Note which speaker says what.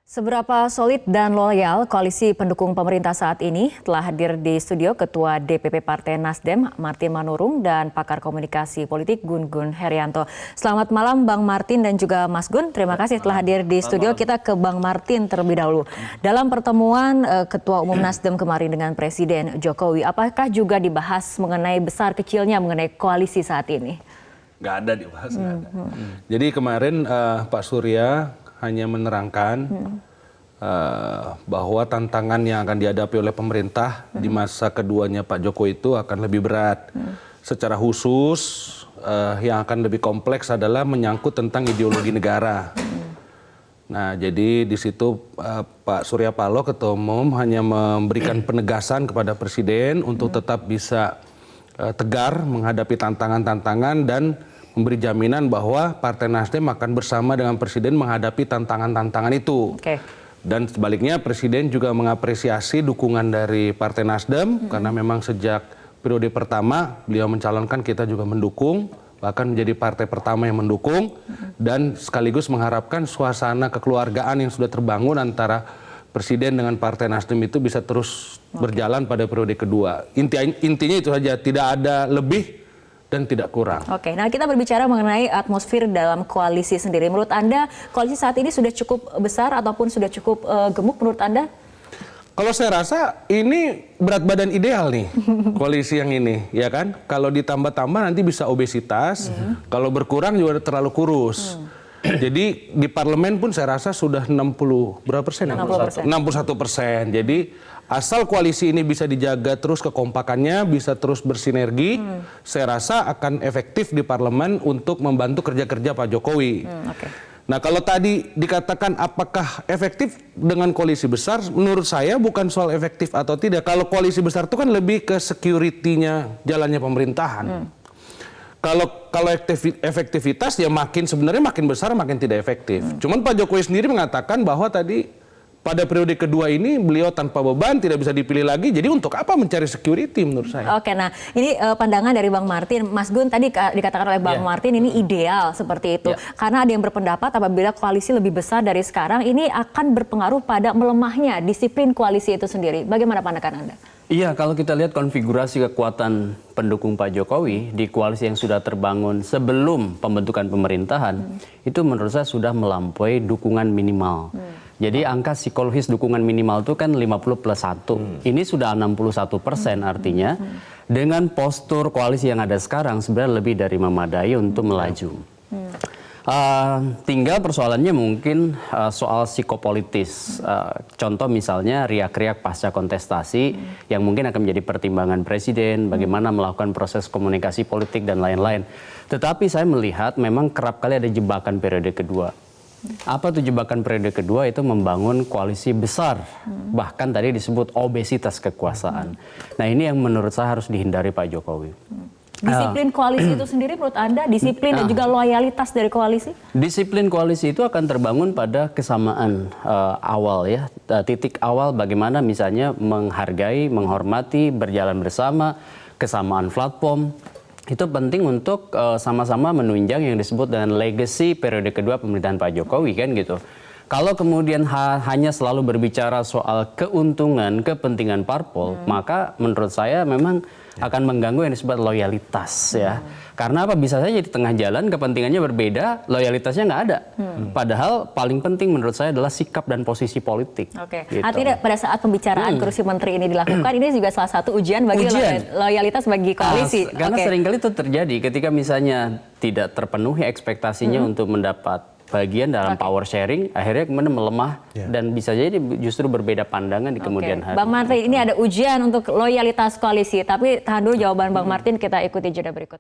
Speaker 1: Seberapa solid dan loyal koalisi pendukung pemerintah saat ini? Telah hadir di studio Ketua DPP Partai Nasdem Martin Manurung dan pakar komunikasi politik Gun Gun Herianto. Selamat malam Bang Martin dan juga Mas Gun. Terima kasih telah hadir di studio. Kita ke Bang Martin terlebih dahulu. Dalam pertemuan Ketua Umum Nasdem kemarin dengan Presiden Jokowi, apakah juga dibahas mengenai besar kecilnya mengenai koalisi saat ini?
Speaker 2: Nggak ada dibahas, nggak ada. Jadi kemarin Pak Surya hanya menerangkan bahwa tantangan yang akan dihadapi oleh pemerintah di masa keduanya Pak Jokowi itu akan lebih berat. Secara khusus yang akan lebih kompleks adalah menyangkut tentang ideologi negara. Nah, jadi di situ Pak Surya Paloh Ketua Umum hanya memberikan penegasan kepada Presiden untuk tetap bisa tegar menghadapi tantangan-tantangan dan memberi jaminan bahwa Partai Nasdem akan bersama dengan Presiden menghadapi tantangan-tantangan itu. Dan sebaliknya Presiden juga mengapresiasi dukungan dari Partai Nasdem karena memang sejak periode pertama beliau mencalonkan, kita juga mendukung, bahkan menjadi partai pertama yang mendukung, dan sekaligus mengharapkan suasana kekeluargaan yang sudah terbangun antara Presiden dengan Partai Nasdem itu bisa terus berjalan pada periode kedua. Intinya itu saja, tidak ada lebih dan tidak kurang.
Speaker 1: Oke, nah kita berbicara mengenai atmosfer dalam koalisi sendiri. Menurut Anda, koalisi saat ini sudah cukup besar ataupun sudah cukup gemuk menurut Anda?
Speaker 2: Kalau saya rasa ini berat badan ideal nih, koalisi yang ini, ya kan? Kalau ditambah-tambah nanti bisa obesitas, kalau berkurang juga terlalu kurus. Jadi di parlemen pun saya rasa sudah 61%. Jadi asal koalisi ini bisa dijaga terus kekompakannya, bisa terus bersinergi, saya rasa akan efektif di parlemen untuk membantu kerja-kerja Pak Jokowi. Nah, kalau tadi dikatakan apakah efektif dengan koalisi besar, menurut saya bukan soal efektif atau tidak. Kalau koalisi besar itu kan lebih ke security-nya jalannya pemerintahan. Kalau efektivitas ya sebenarnya makin besar makin tidak efektif. Cuman Pak Jokowi sendiri mengatakan bahwa tadi pada periode kedua ini beliau tanpa beban, tidak bisa dipilih lagi. Jadi untuk apa mencari security menurut saya?
Speaker 1: Oke, nah ini pandangan dari Bang Martin. Mas Gun tadi dikatakan oleh Bang Martin ini ideal seperti itu. Karena ada yang berpendapat apabila koalisi lebih besar dari sekarang ini akan berpengaruh pada melemahnya disiplin koalisi itu sendiri. Bagaimana pandangan Anda?
Speaker 3: Iya, kalau kita lihat konfigurasi kekuatan pendukung Pak Jokowi di koalisi yang sudah terbangun sebelum pembentukan pemerintahan, itu menurut saya sudah melampaui dukungan minimal. Jadi angka psikologis dukungan minimal itu kan 50+1. Ini sudah 61%, artinya dengan postur koalisi yang ada sekarang sebenarnya lebih dari memadai untuk melaju. Tinggal persoalannya mungkin soal psikopolitis. Contoh misalnya riak-riak pasca kontestasi yang mungkin akan menjadi pertimbangan Presiden, bagaimana melakukan proses komunikasi politik dan lain-lain. Tetapi saya melihat memang kerap kali ada jebakan periode kedua. Apa tuh jebakan periode kedua? Itu membangun koalisi besar, bahkan tadi disebut obesitas kekuasaan. Nah, ini yang menurut saya harus dihindari Pak Jokowi.
Speaker 1: Disiplin koalisi itu sendiri menurut Anda, disiplin dan juga loyalitas dari koalisi?
Speaker 3: Disiplin koalisi itu akan terbangun pada kesamaan awal ya, titik awal bagaimana misalnya menghargai, menghormati, berjalan bersama, kesamaan platform. Itu penting untuk sama-sama menunjang yang disebut dengan legacy periode kedua pemerintahan Pak Jokowi kan gitu. Kalau kemudian hanya selalu berbicara soal keuntungan, kepentingan parpol, maka menurut saya memang akan mengganggu yang disebut loyalitas ya. Karena apa? Bisa saja di tengah jalan kepentingannya berbeda, loyalitasnya nggak ada. Padahal paling penting menurut saya adalah sikap dan posisi politik.
Speaker 1: Gitu. Artinya pada saat pembicaraan kursi menteri ini dilakukan, ini juga salah satu ujian bagi loyalitas bagi koalisi.
Speaker 3: Karena seringkali itu terjadi ketika misalnya tidak terpenuhi ekspektasinya untuk mendapat bagian dalam power sharing, akhirnya kemudian melemah dan bisa jadi justru berbeda pandangan di kemudian hari.
Speaker 1: Bang Martin, ini ada ujian untuk loyalitas koalisi, tapi tahan dulu jawaban Bang Martin, kita ikuti jeda berikut.